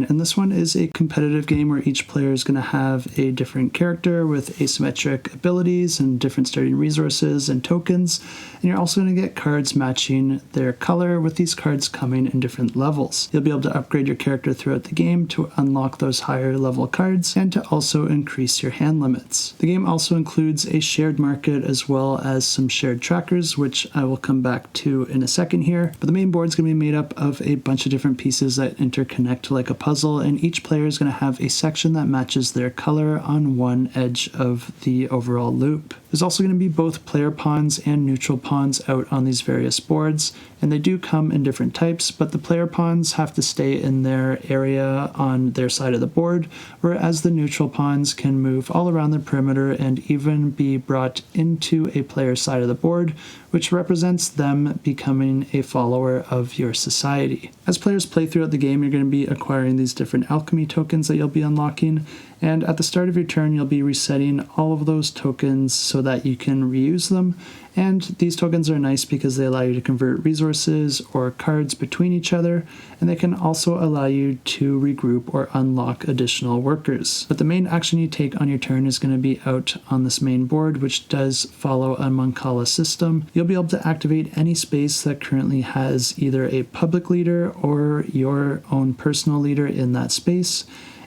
And this one is a competitive game where each player is going to have a different character with asymmetric abilities and different starting resources and tokens. And you're also going to get cards matching their color, with these cards coming in different levels. You'll be able to upgrade your character throughout the game to unlock those higher level cards and to also increase your hand limits. The game also includes a shared market as well as some shared trackers, which I will come back to in a second here. But the main board is going to be made up of a bunch of different pieces that interconnect like a puzzle, and each player is going to have a section that matches their color on one edge of the overall loop. There's also going to be both player pawns and neutral pawns out on these various boards, and they do come in different types, but the player pawns have to stay in their area on their side of the board, whereas the neutral pawns can move all around the perimeter and even be brought into a player's side of the board, which represents them becoming a follower of your society. As players play throughout the game, you're going to be acquiring these different alchemy tokens that you'll be unlocking, and at the start of your turn you'll be resetting all of those tokens so that you can reuse them. And these tokens are nice because they allow you to convert resources or cards between each other, and they can also allow you to regroup or unlock additional workers. But the main action you take on your turn is going to be out on this main board, which does follow a Mancala system. You'll be able to activate any space that currently has either a public leader or your own personal leader in that space,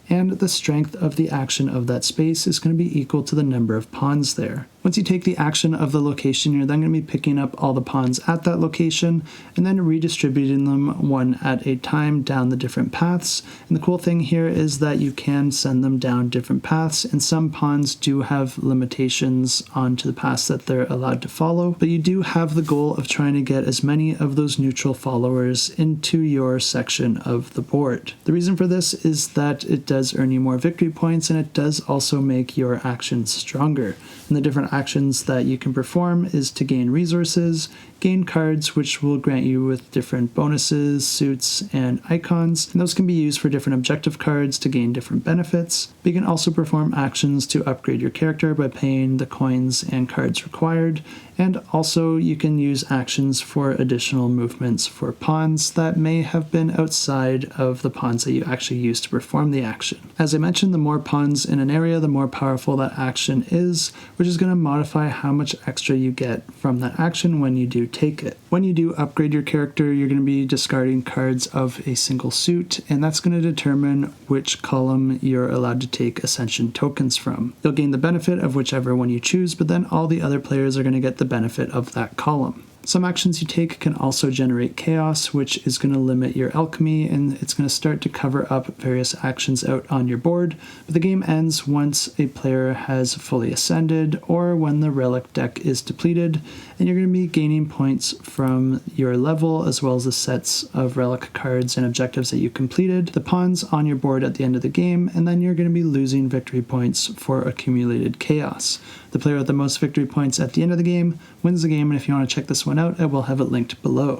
and the strength of the action of that space is going to be equal to the number of pawns there. Once you take the action of the location, you're then going to be picking up all the pawns at that location and then redistributing them one at a time down the different paths. And the cool thing here is that you can send them down different paths, and some pawns do have limitations onto the paths that they're allowed to follow, but you do have the goal of trying to get as many of those neutral followers into your section of the board. The reason for this is that it does earn you more victory points, and it does also make your actions stronger. And the different actions that you can perform is to gain resources, gain cards which will grant you with different bonuses, suits, and icons, and those can be used for different objective cards to gain different benefits. But you can also perform actions to upgrade your character by paying the coins and cards required, and also you can use actions for additional movements for pawns that may have been outside of the pawns that you actually used to perform the action. As I mentioned, the more pawns in an area, the more powerful that action is, which is going to modify how much extra you get from that action when you do take it. When you do upgrade your character, you're going to be discarding cards of a single suit, and that's going to determine which column you're allowed to take ascension tokens from. You'll gain the benefit of whichever one you choose, but then all the other players are going to get the benefit of that column. Some actions you take can also generate chaos, which is going to limit your alchemy, and it's going to start to cover up various actions out on your board. But the game ends once a player has fully ascended or when the relic deck is depleted, and you're going to be gaining points from your level as well as the sets of relic cards and objectives that you completed, the pawns on your board at the end of the game, and then you're going to be losing victory points for accumulated chaos. The player with the most victory points at the end of the game wins the game, and if you want to check this one out, I will have it linked below.